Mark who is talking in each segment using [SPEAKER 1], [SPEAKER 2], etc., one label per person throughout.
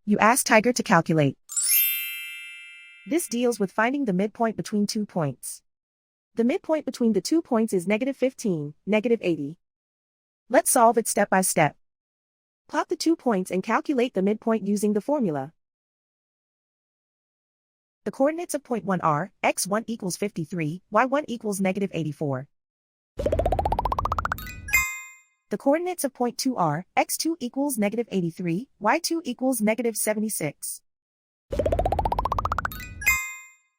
[SPEAKER 1] You ask Tiger to calculate. This deals with finding the midpoint between 2 points. The midpoint between the 2 points is -15, -80. Let's solve it step by step. Plot the 2 points and calculate the midpoint using the formula. The coordinates of point 1 are, x1 equals 53, y1 equals -84. The coordinates of point 2 are, x2 equals -83, y2 equals -76.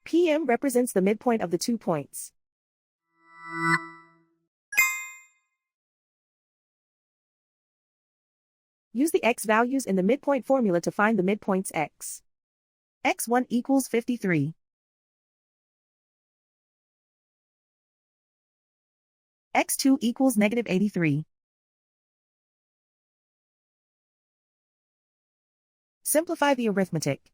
[SPEAKER 1] PM represents the midpoint of the 2 points. Use the x values in the midpoint formula to find the midpoints x. x1 equals 53. x2 equals -83. Simplify the arithmetic.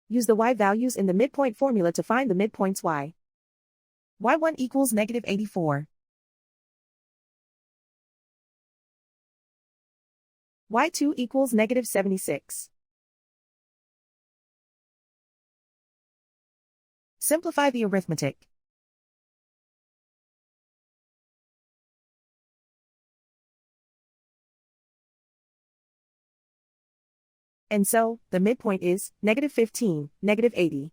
[SPEAKER 1] Use the y values in the midpoint formula to find the midpoints y. y1 equals -84. y2 equals -76. Simplify the arithmetic. And so, the midpoint is -15, -80.